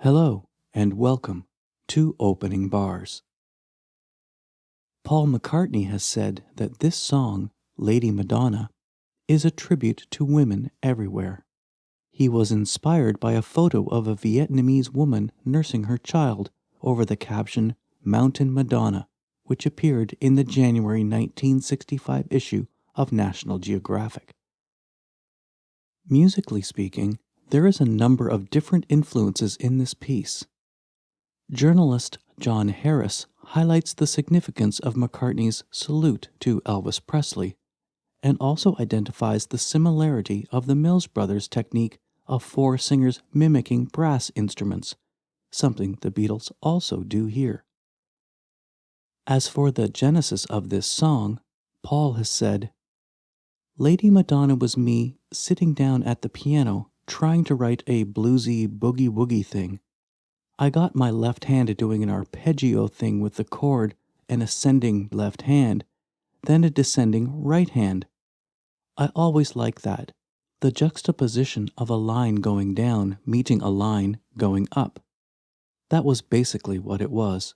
Hello, and welcome to Opening Bars. Paul McCartney has said that this song, Lady Madonna, is a tribute to women everywhere. He was inspired by a photo of a Vietnamese woman nursing her child over the caption Mountain Madonna, which appeared in the January 1965 issue of National Geographic. Musically speaking, there is a number of different influences in this piece. Journalist John Harris highlights the significance of McCartney's salute to Elvis Presley, and also identifies the similarity of the Mills Brothers' technique of four singers mimicking brass instruments, something the Beatles also do here. As for the genesis of this song, Paul has said, "Lady Madonna was me sitting down at the piano trying to write a bluesy boogie-woogie thing. I got my left hand doing an arpeggio thing with the chord, an ascending left hand, then a descending right hand. I always like that, the juxtaposition of a line going down meeting a line going up. That was basically what it was.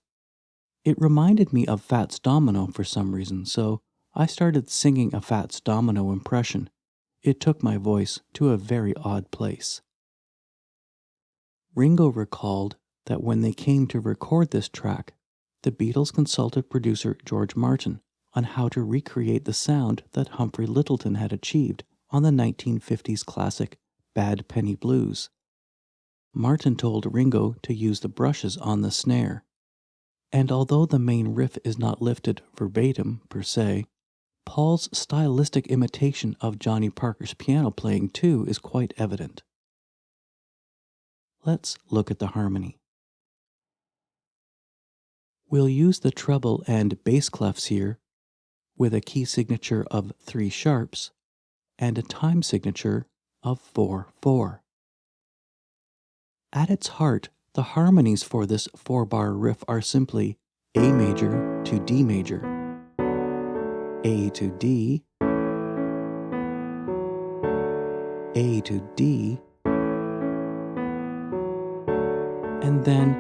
It reminded me of Fats Domino for some reason, so I started singing a Fats Domino impression. It took my voice to a very odd place." Ringo recalled that when they came to record this track, the Beatles consulted producer George Martin on how to recreate the sound that Humphrey Lyttelton had achieved on the 1950s classic Bad Penny Blues. Martin told Ringo to use the brushes on the snare. And although the main riff is not lifted verbatim per se, Paul's stylistic imitation of Johnny Parker's piano playing too is quite evident. Let's look at the harmony. We'll use the treble and bass clefs here with a key signature of 3 sharps and a time signature of 4/4. At its heart, the harmonies for this 4-bar riff are simply A major to D major, A to D, A to D, and then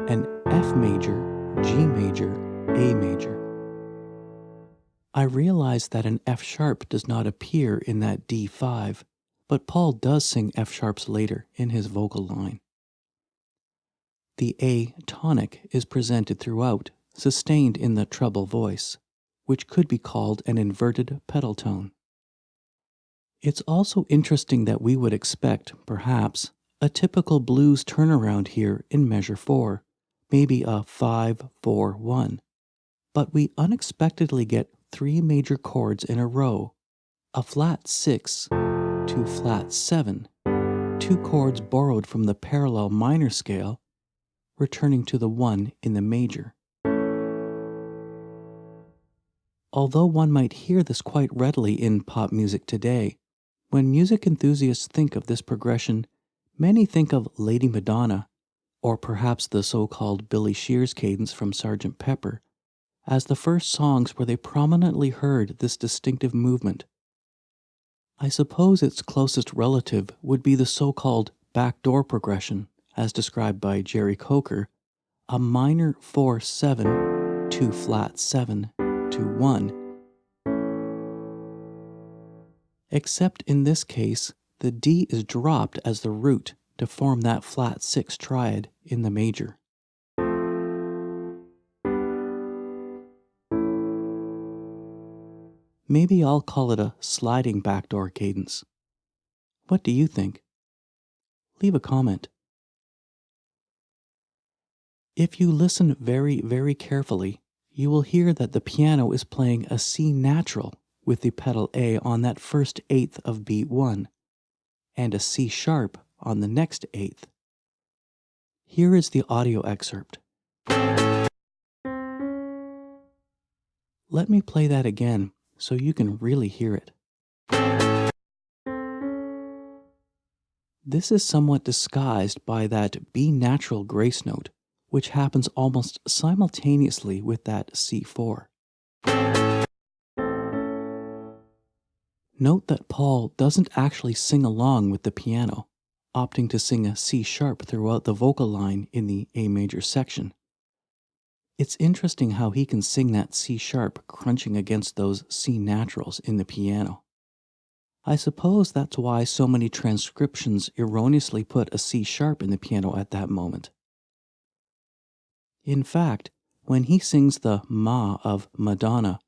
an F major, G major, A major. I realize that an F sharp does not appear in that D5, but Paul does sing F sharps later in his vocal line. The A tonic is presented throughout, sustained in the treble voice, which could be called an inverted pedal tone. It's also interesting that we would expect, perhaps, a typical blues turnaround here in measure 4, maybe a 5-4-1, but we unexpectedly get 3 major chords in a row, a flat 6 to flat 7, 2 chords borrowed from the parallel minor scale, returning to the 1 in the major. Although one might hear this quite readily in pop music today, when music enthusiasts think of this progression, many think of Lady Madonna, or perhaps the so-called Billy Shears cadence from Sgt. Pepper, as the first songs where they prominently heard this distinctive movement. I suppose its closest relative would be the so-called Backdoor Progression, as described by Jerry Coker, a minor 4-7 to flat 7 to 1. Except in this case, the D is dropped as the root to form that flat 6 triad in the major. Maybe I'll call it a sliding backdoor cadence. What do you think? Leave a comment. If you listen very, very carefully, you will hear that the piano is playing a C natural with the pedal A on that first eighth of beat 1, and a C sharp on the next eighth. Here is the audio excerpt. Let me play that again so you can really hear it. This is somewhat disguised by that B natural grace note, which happens almost simultaneously with that C4. Note that Paul doesn't actually sing along with the piano, opting to sing a C sharp throughout the vocal line in the A major section. It's interesting how he can sing that C sharp crunching against those C naturals in the piano. I suppose that's why so many transcriptions erroneously put a C sharp in the piano at that moment. In fact, when he sings the Ma of Madonna,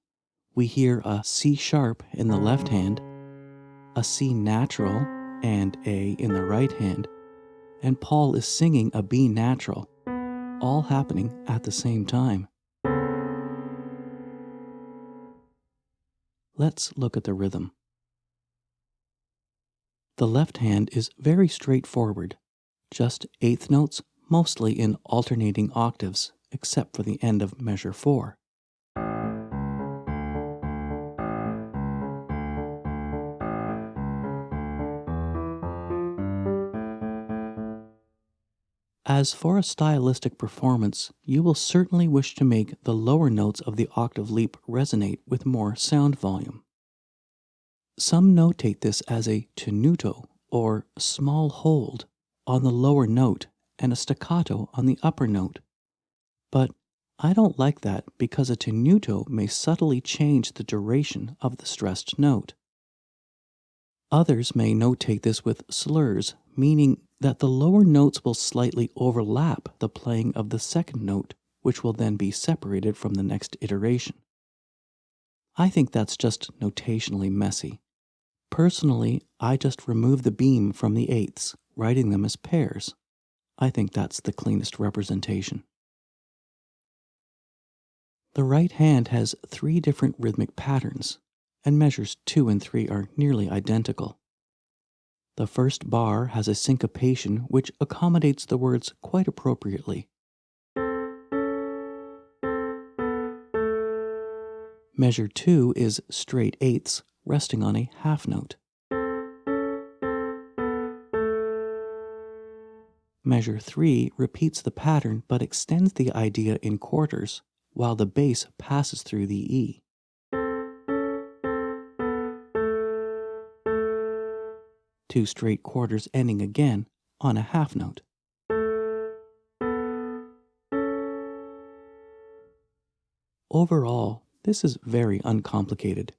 we hear a C sharp in the left hand, a C natural and A in the right hand, and Paul is singing a B natural, all happening at the same time. Let's look at the rhythm. The left hand is very straightforward, just eighth notes, mostly in alternating octaves, except for the end of measure 4. As for a stylistic performance, you will certainly wish to make the lower notes of the octave leap resonate with more sound volume. Some notate this as a tenuto, or small hold, on the lower note and a staccato on the upper note. But I don't like that because a tenuto may subtly change the duration of the stressed note. Others may notate this with slurs, meaning that the lower notes will slightly overlap the playing of the second note, which will then be separated from the next iteration. I think that's just notationally messy. Personally, I just remove the beam from the eighths, writing them as pairs. I think that's the cleanest representation. The right hand has 3 different rhythmic patterns, and measures 2 and 3 are nearly identical. The first bar has a syncopation which accommodates the words quite appropriately. Measure 2 is straight eighths, resting on a half note. Measure 3 repeats the pattern but extends the idea in quarters, while the bass passes through the E. Two straight quarters ending again on a half note. Overall, this is very uncomplicated.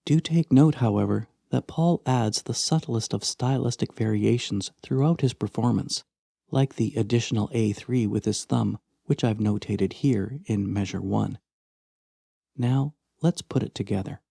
Do take note, however, that Paul adds the subtlest of stylistic variations throughout his performance, like the additional A3 with his thumb, which I've notated here in measure 1. Now, let's put it together.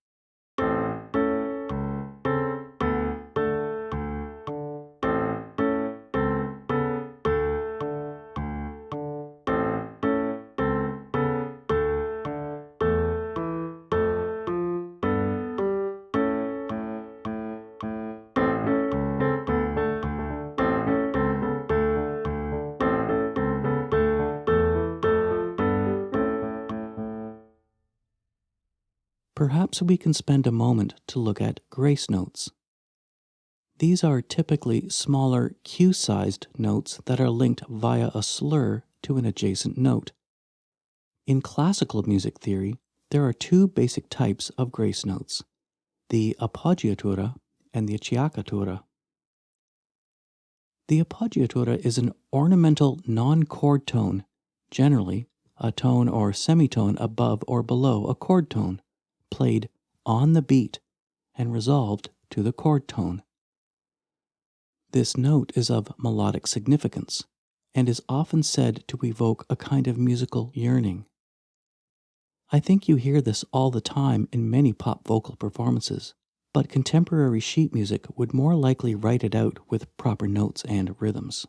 Perhaps we can spend a moment to look at grace notes. These are typically smaller Q-sized notes that are linked via a slur to an adjacent note. In classical music theory, there are 2 basic types of grace notes, the Appoggiatura and the Acciaccatura. The Appoggiatura is an ornamental non-chord tone, generally a tone or semitone above or below a chord tone, played on the beat and resolved to the chord tone. This note is of melodic significance and is often said to evoke a kind of musical yearning. I think you hear this all the time in many pop vocal performances, but contemporary sheet music would more likely write it out with proper notes and rhythms.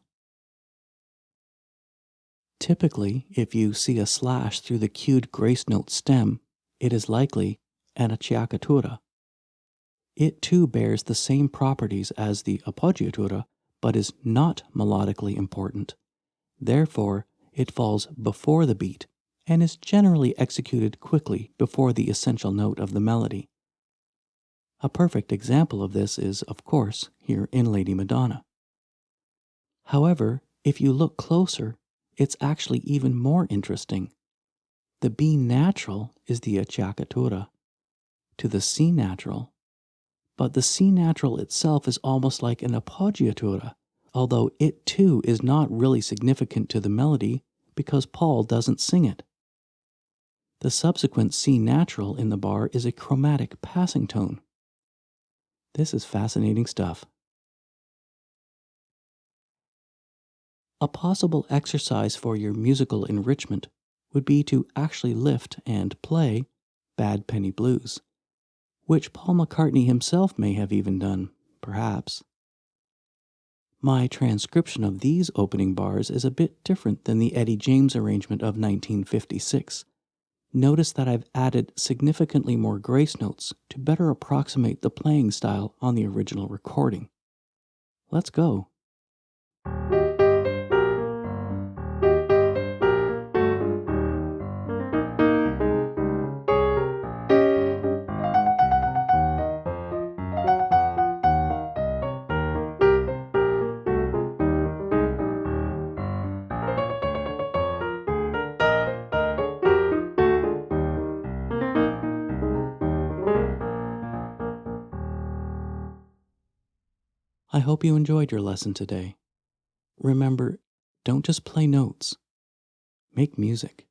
Typically, if you see a slash through the cued grace note stem, it is likely an Acciaccatura. It too bears the same properties as the Appoggiatura, but is not melodically important. Therefore, it falls before the beat and is generally executed quickly before the essential note of the melody. A perfect example of this is, of course, here in Lady Madonna. However, if you look closer, it's actually even more interesting. The B natural is the Acciaccatura. To the C natural, But the C natural itself is almost like an Appoggiatura, although it too is not really significant to the melody because Paul doesn't sing it. The subsequent C natural in the bar is a chromatic passing tone. This is fascinating stuff. A possible exercise for your musical enrichment would be to actually lift and play Bad Penny Blues, which Paul McCartney himself may have even done, perhaps. My transcription of these opening bars is a bit different than the Eddie James arrangement of 1956. Notice that I've added significantly more grace notes to better approximate the playing style on the original recording. Let's go. I hope you enjoyed your lesson today. Remember, don't just play notes. Make music.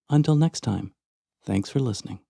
Until next time, thanks for listening.